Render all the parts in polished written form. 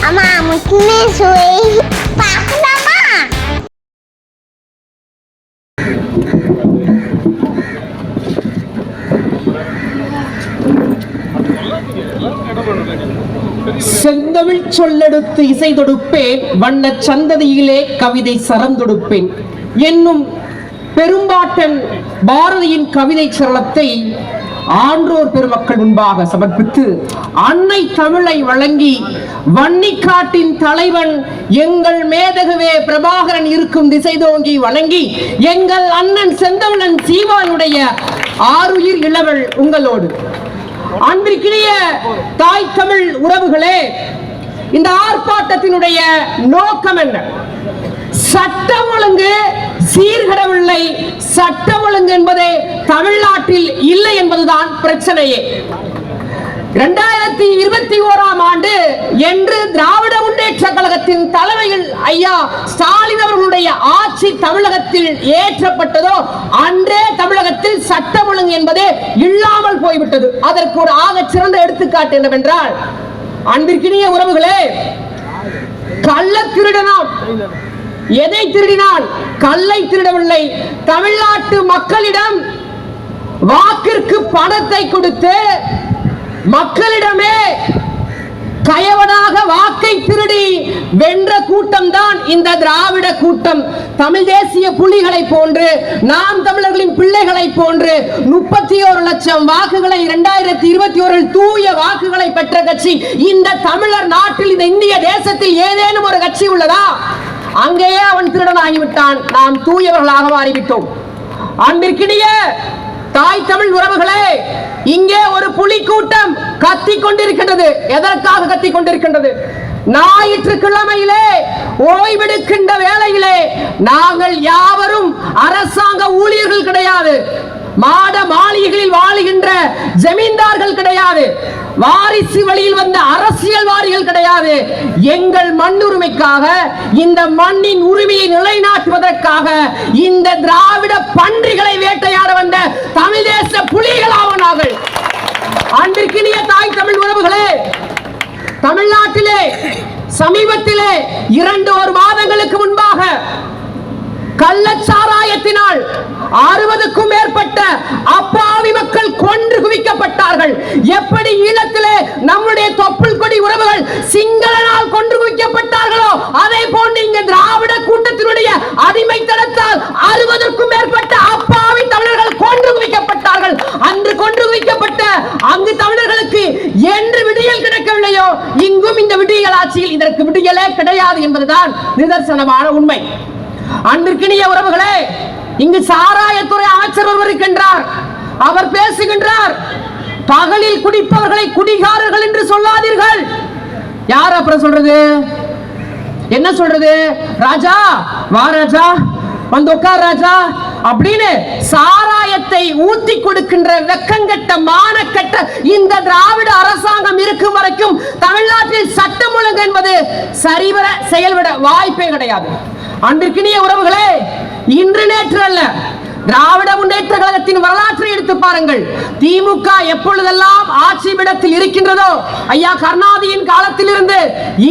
அம்மா முக்கியமே சுவை பார்க்கலாமா? செந்தமிழ் சொல்லெடுத்து இசை தொடுப்பேன், வண்ண சந்ததியிலே கவிதை சரம் தொடுப்பேன் என்னும் பெரும்பாட்டன் பாரதியின் கவிதை சரளத்தை ஆன்றோர் பெருமக்கள் முன்பாக சமர்ப்பித்து அன்னை தமிழை வழங்கி வன்னிக்காட்டின் தலைவன் எங்கள் மேதகவே பிரபாகரன் இருக்கும் திசை தோங்கி வணங்கி எங்கள் அண்ணன் செந்தமிழன் சீமானுடைய ஆருயிர் இளவல் உங்களோடு. அன்பிற்கினிய தாய் தமிழ் உறவுகளே, இந்த ஆர்ப்பாட்டத்தினுடைய நோக்கம் என்ன? சட்டம் ஒழுங்கு சீர்கடவில்லை, சட்டம் ஒழுங்கு என்பதே தமிழ்நாட்டில் இல்லை என்பதுதான் பிரச்சனையே. 2021ஆம் ஆண்டு என்று திராவிட முன்னேற்ற கழகத்தின் தலைமையில் ஐயா ஸ்டாலின் அவர்களுடைய ஆட்சி தமிழகத்தில் ஏற்றப்பட்டதோ அன்றே தமிழகத்தில் சட்டம் ஒழுங்கு என்பதே இல்லாமல் போய்விட்டது. அதற்கு ஒரு ஆக சிறந்த எடுத்துக்காட்டு என்னவென்றால், அன்பிற்கினிய உறவுகளே, கள்ள திருடனாம் எதை திருடினான்? கல்லை திருடவில்லை. தமிழ்நாட்டு மக்களிடம் வாக்கிற்கு பணத்தை கொடுத்து மக்களிடமே கயவனாக வாக்கை திருடி வென்ற கூட்டம் தான் இந்த திராவிட கூட்டம். தமிழ் தேசிய புலிகளை போன்று, நாம் தமிழர்களின் பிள்ளைகளை போன்று 31 லட்சம் வாக்குகளை 2021 தூய வாக்குகளை பெற்ற கட்சி இந்த தமிழர் நாட்டில், இந்த இந்திய தேசத்தில் ஏதேனும் ஒரு கட்சி உள்ளதா? அங்கேயே அவன் திருடன் ஆகிவிட்டான். நாம் தூயவர்களாக மாறிவிட்டோம். அன்பிற்கினிய தாய் தமிழ் உறவுகளே, இங்கே ஒரு புலி கூட்டம் கத்திக் கொண்டிருக்கின்றது. எதற்காக கத்திக் கொண்டிருக்கின்றது? ஞாயிற்றுக்கிழமையிலே ஓய்வெடுக்கின்ற வேளையிலே நாங்கள் யாவரும் அரசாங்க ஊழியர்கள் கிடையாது, மாட மாளிகைகளில் வாழுகின்ற ஜமீன்தார்கள் கிடையாது, வாரிசு வழியில் வந்த அரசியல்வாதிகள் கிடையாது. எங்கள் மண்ணுரிமைக்காக, இந்த மண்ணின் உரிமையை நிலைநாட்டுவதற்காக இந்த திராவிட பன்றிகளை வேட்டையாட வந்த தமிழ் தேச புலிகளாக நாங்கள். அன்பிற்கினிய தாய் தமிழ் உறவுகளே, தமிழ்நாட்டிலே சமீபத்திலே 2 மாதங்களுக்கு முன்பாக கள்ளச்சாராயத்தினால் 60க்கும் மேற்பட்ட அப்பாவி மக்கள் கொன்று குவிக்கப்பட்டார்கள். எப்படி ஈழத்திலே நம்முடைய தொப்புள் கொடி உறவுகள் சிங்களனால் கொன்று குவிக்கப்பட்டார்களோ அதே போன்று இங்க திராவிட கூட்டத்தினுடைய அடிமைத்தனத்தால் 60க்கும் மேற்பட்ட அப்பாவி தமிழர்கள் கொன்று குவிக்கப்பட்டார்கள். அன்று கொன்று குவிக்கப்பட்ட அங்கு தமிழர்களுக்கு என்று விடியல் கிடைக்கவில்லையோ, இங்கும் இந்த விடியல் ஆட்சியில் இதற்கு விடியலே கிடையாது என்பதுதான் நிதர்சனமான உண்மை. அன்பிற்கினிய உறவுகளே, இங்கு சாராயத்துறை அமைச்சர் ஒருவர் இருக்கின்றார். அவர் பேசுகின்றார், பகலில் குடிப்பவர்களை குடிகாரர்கள் என்று சொல்லாதீர்கள். யார் அப்புறம் சொல்றது? என்ன சொல்றது? ராஜா வா, ராஜா வந்து உட்கார் ராஜா அப்படின்னு சாராயத்தை ஊத்தி கொடுக்கின்ற வெக்கங்கட்ட மானக்கட்ட இந்த திராவிட அரசாங்கம் இருக்கும் வரைக்கும் தமிழ்நாட்டில் சட்டம் ஒழுங்கு என்பது சரிவர செயல்பட வாய்ப்பே கிடையாது. அன்பிற்கினிய உறவுகளே, இன்று நேற்று அல்ல, திராவிட முன்னேற்ற கழகத்தின் வரலாற்றை எடுத்து பாருங்கள். திமுக எப்பொழுதெல்லாம் ஆட்சி பீடத்தில் இருக்கின்றதோ, ஐயா கருணாநிதியின் காலத்தில் இருந்து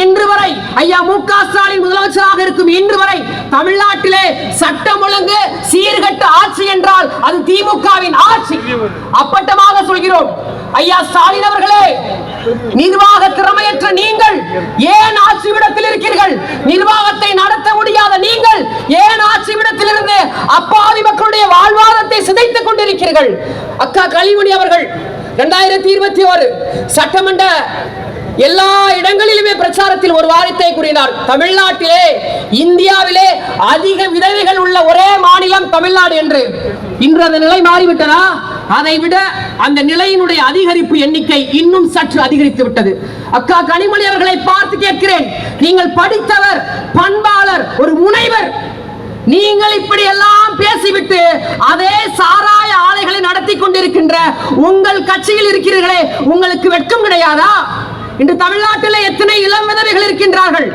இன்று வரை, ஐயா மு.க. ஸ்டாலின் முதலமைச்சராக இருக்கும் இன்று வரை தமிழ்நாட்டிலே சட்டம் ஒழுங்கு சீர்கட்ட ஆட்சி என்றால் அது திமுகவின் ஆட்சி. அப்பட்டமாக சொல்கிறோம். ஐயா ஸ்டாலின் அவர்களே, நிர்வாக திறமையற்ற நீங்கள் ஏன் ஆட்சி விடத்தில் இருக்கிறீர்கள்? நிர்வாகத்தை நடத்த முடியாத நீங்கள் ஏன் ஆட்சி விடத்தில் இருந்து அப்பாவி மக்களுடைய வாழ்வாதாரத்தை சிதைத்துக் கொண்டிருக்கிறீர்கள்? அக்கா கனிமொழி அவர்கள் 2021 சட்டமன்ற எல்லா இடங்களிலுமே பிரச்சாரத்தில் ஒரு வார்த்தை கூறினார். தமிழ்நாட்டிலே இந்தியாவிலே அதிக விதவைகள் உள்ள ஒரே மாநிலம் தமிழ்நாடு என்று. இன்று அந்த நிலை மாறிவிட்டதா? அதை விட அந்த நிலையினுடைய அதிகரிப்பு எண்ணிக்கை இன்னும் சற்று அதிகரித்து விட்டது. அக்கா கனிமொழி அவர்களை பார்த்து கேட்கிறேன், நீங்கள் படித்தவர், பண்பாளர், ஒரு முனைவர், நீங்கள் இப்படி எல்லாம் பேசிவிட்டு அதே சாராய ஆலைகளை நடத்தி கொண்டிருக்கின்ற உங்கள் கட்சியில் இருக்கிறீர்களே, உங்களுக்கு வெட்கம் கிடையாதா? இன்று தமிழ்நாட்டில் எத்தனை இளம் விதவைகள் இருக்கின்றார்கள்.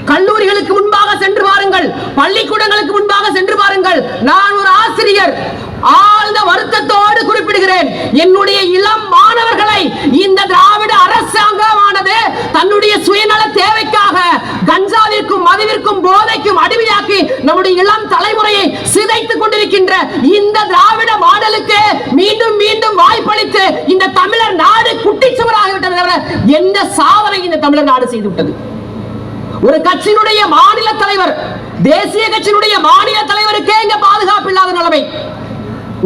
கல்லூரிகளுக்கு முன்பாக சென்று பாருங்கள், பள்ளிக்கூடங்களுக்கு முன்பாக சென்று பாருங்கள். நான் ஒரு ஆசிரியர், ஆழ்ந்த வருத்தத்தோடு குறிப்பிடுகிறேன், என்னுடைய இளம் மாணவர்களை இந்த திராவிட அரசாங்கமானது தன்னுடைய தன்னுடைய சுயநல தேவைக்காக கஞ்சாவிற்கும் மதுவிற்கும் போதைக்கும் அடிமையாக்கி நம்முடைய இளம் தலைமுறையை சிதைத்துக் கொண்டிருக்கின்ற இந்த திராவிட மாடலுக்கு மீண்டும் மீண்டும் வாய்ப்பளித்து இந்த தமிழர் நாடு குட்டிச்சுவராகிவிட்டது தவிர எந்த சாதனை இந்த தமிழர் நாடு செய்துவிட்டது. ஒரு கட்சியினுடைய மாநில தலைவர், தேசிய கட்சியினுடைய மாநில தலைவருக்கே இங்க பாதுகாப்பு இல்லாத நிலைமை.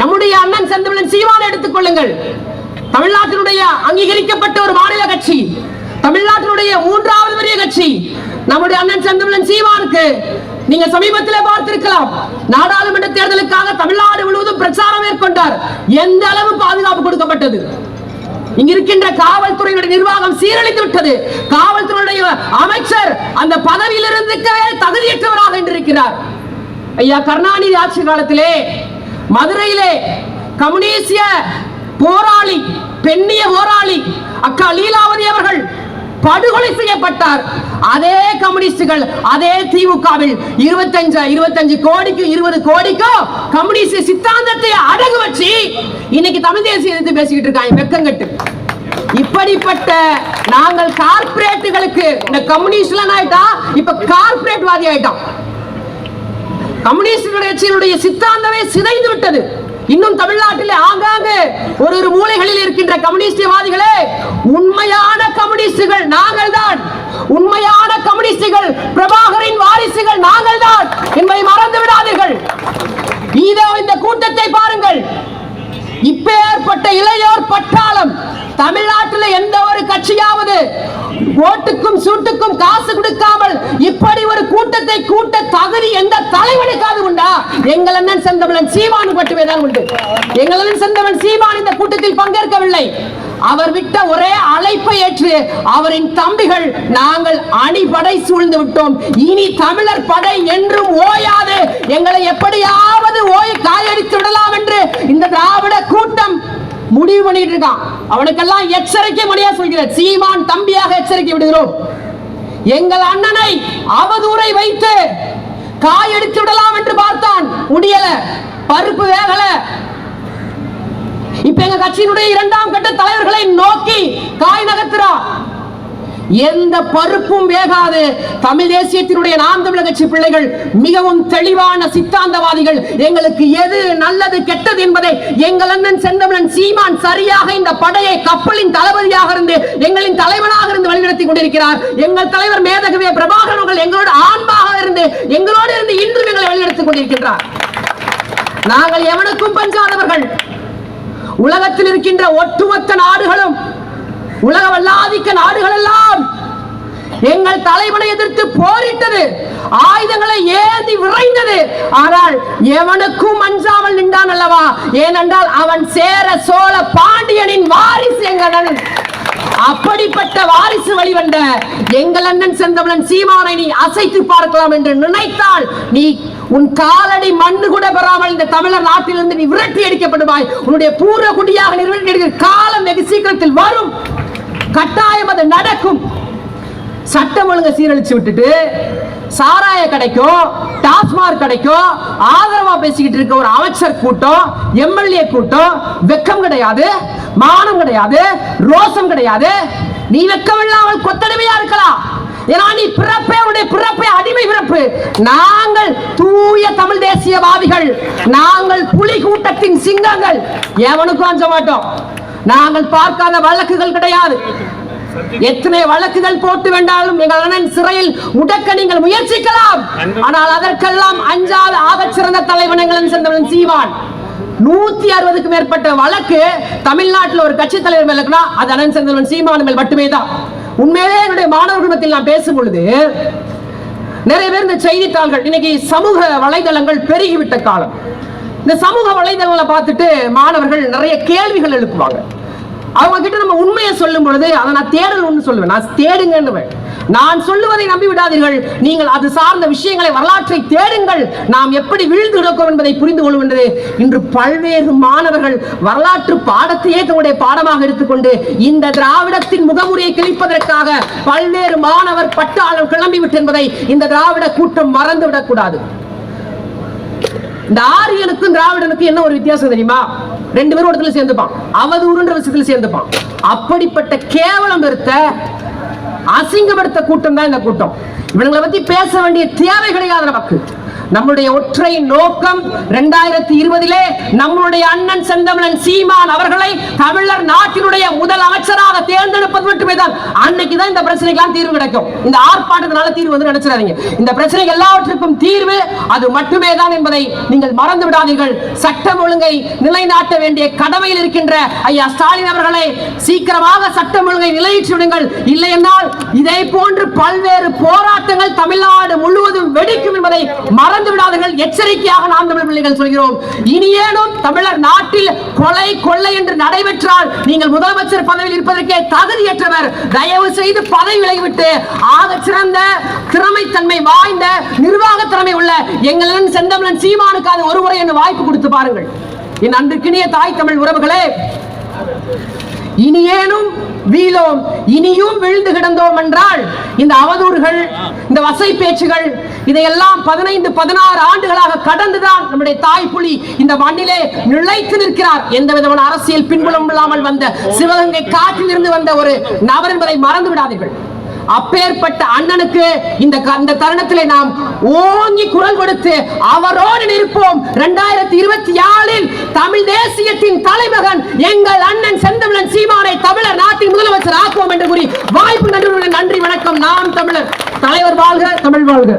நம்முடைய அண்ணன் செந்தமிழன் சீமானை எடுத்துக் கொள்ளுங்கள். தமிழ்நாட்டினுடைய அங்கீகரிக்கப்பட்ட ஒரு மாநில கட்சி, தமிழ்நாட்டினுடைய மூன்றாவது பெரிய கட்சி நம்முடைய அண்ணன் செந்தமிழன் சீமானுக்கு நீங்க சமீபத்தில் பார்த்திருக்கலாம், நாடாளுமன்ற தேர்தலுக்காக தமிழ்நாடு முழுவதும் பிரச்சாரம் மேற்கொண்டார். எந்த அளவு பாதுகாப்பு கொடுக்கப்பட்டது? இங்க இருக்கின்ற காவல்துறையினுடைய நிர்வாகம் சீரழித்து விட்டது. காவல்துறையுடைய அமைச்சர் அந்த பதவியிலிருந்து தகுதியற்றவராக இருக்கிறார். ஐயா கருணாநிதி ஆட்சி காலத்திலே மதுரையிலே கம்யூனிஸ்ட போராளி, பெண்ணிய போராளி அக்கா லீலாவதி அவர்கள் படுகொலை செய்யப்பட்டார். அதே கம்யூனிஸ்டுகள் அதே திமுகவில் 25 கோடிக்கு 20 கோடிக்கு கம்யூனிஸ்ட் சித்தாந்தத்தை அடகு வச்சு இன்னைக்கு தமிழ் தேசிய எதிர்த்து பேசிக்கிட்டு இருக்காங்க வெக்கங்கட்டு. இப்படிப்பட்ட நாங்கள் கார்ப்பரேட்டுகளுக்கு இந்த கம்யூனிஸ்ட்ல ஆயிட்டா இப்ப கார்ப்பரேட் வாதி ஆயிட்டோம். கம்யூனிஸ்ட் கட்சியினுடைய சித்தாந்தமே சிதைந்து விட்டது. இன்னும் தமிழ்நாட்டிலே ஆங்காங்கு ஒரு மூலைகளில் இருக்கின்ற கம்யூனிஸ்டவாதிகளே, உண்மையான கம்யூனிஸ்டுகள் நாங்கள் தான், உண்மையான கம்யூனிஸ்டுகள் பிரபாகரின் வாரிசுகள் நாங்கள் தான் என்பதை மறந்து விடாதீர்கள். இதோ இந்த கூட்டத்தை பாருங்கள். இப்பேற்பட்ட இளையோர் பட்டாளம் தமிழ்நாட்டில் எந்த ஒரு கட்சியாவது ஓட்டுக்கும் சூட்டுக்கும் காசு கொடுக்காமல் இப்படி ஒரு கூட்டத்தை கூட்ட தகுதி எந்த தலைவனுக்காவது உண்டா? எங்கள் அண்ணன் செந்தமிழன் சீமான் மட்டுமே தான் உண்டு. எங்கள் அண்ணன் செந்தமிழன் சீமான் இந்த கூட்டத்தில் பங்கேற்கவில்லை. அவர் விட்ட ஒரே அழைப்பை ஏற்று அவரின் தம்பிகள் நாங்கள் அணிபடை சூழ்ந்து விட்டோம், இனி தமிழர் படை என்றும் ஓயாது, எங்களை எப்படியாவது காயடித்து விடலாம் என்று இந்த திராவிட கூட்டம் முடிவு பண்ணிட்டு இருக்கான். அவனுக்கெல்லாம் எச்சரிக்கை மணியா சொல்கிறார். சீமான் தம்பியாக எச்சரிக்கை விடுகிறோம். எங்கள் அண்ணனை அவதூறை வைத்து காயடித்து விடலாம் என்று பார்த்தான், முடியல, பருப்பு வேகல. இப்ப எங்க கட்சியினுடைய இரண்டாம் கட்ட தலைவர்களை நோக்கி காய் நகர்த்துறான். எந்த பருப்பும் வேகாது. தமிழ் தேசியத்தினுடைய நாம் தமிழர் கட்சி பிள்ளைகள் மிகவும் தெளிவான சித்தாந்தவாதிகள். எங்களுக்கு எது நல்லது கெட்டது என்பதை எங்கள் அண்ணன் செந்தமிழன் சீமான் சரியாக இந்த படையை கப்பலின் தளபதியாக இருந்து எங்களின் தலைவனாக இருந்து வழிநடத்தி கொண்டிருக்கிறார். எங்கள் தலைவர் மேதகவே பிரபாகரன் அவர்கள் எங்களோடு ஆன்பாக இருந்து எங்களோடு இருந்து இன்றும் எங்களை வழிநடத்தி கொண்டிருக்கின்றார். நாங்கள் எவனுக்கும் பஞ்சாதவர்கள். உலகத்தில் இருக்கின்ற ஒட்டுமொத்த நாடுகளும், உலக வல்லாதிக்க நாடுகள் எல்லாம் எங்கள் தலைவனை எதிர்த்து போரிட்டது, ஆயுதங்களை ஏந்தி விரைந்தது. ஆனால் எவனுக்கும் அஞ்சாமல் நின்றான் அல்லவா? ஏனென்றால் அவன் சேர சோழ பாண்டியனின் வாரிசு எங்கள் அண்ணன். அப்படிப்பட்ட வாரிசு வழிவந்த எங்கள் அண்ணன் செந்தமிழன் சீமானை நீ அசைத்து பார்க்கலாம் என்று நினைத்தால் நீ உன் காலடி மண்ணு கூட பெறாமல் இந்த தமிழர் நாட்டிலிருந்து நீ விரட்டி அடிக்கப்படுவாய். உன்னுடைய பூர்வ குடியாக விரட்டி அடிக்கிற காலம் வெகு சீக்கிரத்தில் வரும். கட்டாயம் அது நடக்கும். சட்டம் ஒழுங்கு சீரழிச்சு விட்டுட்டு சாராய கடைக்கும் டாஸ்மாக் கடைக்கும் ஆதரவா பேசிக்கிட்டு இருக்க ஒரு அமைச்சர் கூட்டம், எம்எல்ஏ கூட்டம், வெக்கம் கிடையாது, மானம் கிடையாது, ரோசம் கிடையாது. நீ வெக்கம் இல்லாமல் கொத்தடிமையா இருக்கலாம். ஏன்னா நீ பிறப்பே அடிமை பிறப்பு. நாங்கள் தூய தமிழ் தேசியவாதிகள், நாங்கள் புலி கூட்டத்தின் சிங்கங்கள், எவனுக்கும் அஞ்ச மாட்டோம். நாங்கள் பார்க்காத வழக்குகள் கிடையாது. எத்தனை வழக்குகள் போட்டு வேண்டாலும் எங்கள் அண்ணன் சிறையில் முடக்க நீங்கள் முயற்சிக்கலாம். ஆனால் அதற்கெல்லாம் அஞ்சாத ஆகச் சிறந்த தலைவன் எங்கள் செந்தமிழன் சீமான். 160க்கும் மேற்பட்ட வழக்கு தமிழ்நாட்டில் ஒரு கட்சி தலைவர் மேல இருக்குன்னா அது அண்ணன் செந்தமிழன் சீமான் மேல் மட்டுமே தான். உண்மையிலே என்னுடைய மாணவர்கள் மத்தியில் நான் பேசும் பொழுது நிறைய பேர் இந்த செய்தித்தாள்கள், இன்னைக்கு சமூக வலைதளங்கள் பெருகிவிட்ட காலம். இந்த சமூக வலைதளங்களை பார்த்துட்டு மாணவர்கள் நிறைய கேள்விகள் எழுப்புவாங்க. அவங்க கிட்ட நம்ம உண்மையை சொல்லும் பொழுது அதை நான் தேடணும்னு சொல்லுவேன். நான் தேடுங்க, நான் சொல்லுவதை நம்பி விடாதீர்கள். நீங்கள் அது சார்ந்த விஷயங்களை, வரலாற்றை தேடுங்கள். நாம் எப்படி வீழ்ந்து கிடக்கும் என்பதை புரிந்து கொள்ளும் என்று இன்று பல்வேறு மாணவர்கள் வரலாற்று பாடத்தையே தன்னுடைய பாடமாக எடுத்துக்கொண்டு இந்த திராவிடத்தின் முகமுறையை கிழிப்பதற்காக பல்வேறு மாணவர் பட்டாளர் கிளம்பிவிட்டு என்பதை இந்த திராவிட கூட்டம் மறந்துவிடக் கூடாது. இந்த ஆரியனுக்கும் திராவிடனுக்கும் என்ன ஒரு வித்தியாசம் தெரியுமா? 2 பேரும் இடத்துல சேர்ந்துப்பான், அவதூறுன்ற விஷயத்துல சேர்ந்துப்பான். அப்படிப்பட்ட கேவலம் பெருத்த அசிங்கப்படுத்த கூட்டம் தான் இந்த கூட்டம். இவங்களை பத்தி பேச வேண்டிய தேவை கிடையாது நமக்கு. நம்முடைய ஒற்றை நோக்கம் 2020 நம்முடைய அண்ணன் செந்தமிழன் சீமான் அவர்களை தமிழர் நாட்டினுடைய முதல் அமைச்சராக தேர்ந்தெடுப்பது மட்டுமே தான். அன்னைக்குதான் இந்த பிரச்சனைக்கெல்லாம் தீர்வு கிடைக்கும். இந்த ஆர்ப்பாட்டத்தினால தீர்வு வந்து நினைச்சிடாதீங்க. இந்த பிரச்சனைக்கு எல்லாவற்றுக்கும் தீர்வு அது மட்டுமே தான் என்பதை நீங்கள் மறந்து விடாதீர்கள். சட்டம் ஒழுங்கை நிலைநாட்ட வேண்டிய கடமையில் இருக்கின்ற ஐயா ஸ்டாலின் அவர்களை சீக்கிரமாக சட்டம் ஒழுங்கை நிலையிட்டு விடுங்கள். இல்லை என்றால் இதை போன்று பல்வேறு போராட்டங்கள் தமிழ்நாடு முழுவதும் வெடிக்கும் என்பதை மறந்து விடாதீர்கள். எச்சரிக்கையாக நாம் தமிழ் பிள்ளைகள் சொல்கிறோம். இனியேனும் தமிழர் நாட்டில் கொலை கொள்ளை என்று நடைபெற்றால் நீங்கள் முதலமைச்சர் பதவியில் இருப்பதற்கே தகுதியற்றவர். தயவு செய்து பதவி விலகிவிட்டு ஆக சிறந்த திறமைத்தன்மை வாய்ந்த நிர்வாக திறமை உள்ள எங்களின் செந்தமிழன் சீமானுக்கு அது ஒரு முறை என்று வாய்ப்பு கொடுத்து பாருங்கள். என் அன்பிற்கினிய தாய் தமிழ் உறவுகளே, இனியேனும் வீழோம், இனியும் விழுந்து கிடந்தோம் என்றால் இந்த அவதூறுகள், இந்த வசை பேச்சுகள் இதையெல்லாம் 15-16 ஆண்டுகளாக கடந்துதான் நம்முடைய தாய் புலி இந்த மண்ணிலே நிலைத்து நிற்கிறார். எந்த விதமான அரசியல் பின்புலம் இல்லாமல் வந்த சிவகங்கை காட்டில் இருந்து வந்த ஒரு நபர் என்பதை மறந்து விடாதீர்கள். அப்பேற்பட்ட அண்ணனுக்கு இந்த தருணத்திலே நாம் ஓங்கி குரல் கொடுத்து அவரோடு நிற்போம். 2024 தமிழ் தேசியத்தின் தலைமகன் எங்கள் அண்ணன் செந்தமிழன் சீமானை தமிழர் நாட்டின் முதலமைச்சர் ஆக்குவோம் என்று கூறி வாய்ப்பு நன்றி. வணக்கம். நாம் தமிழர். தலைவர் வாழ்க, தமிழ் வாழ்க.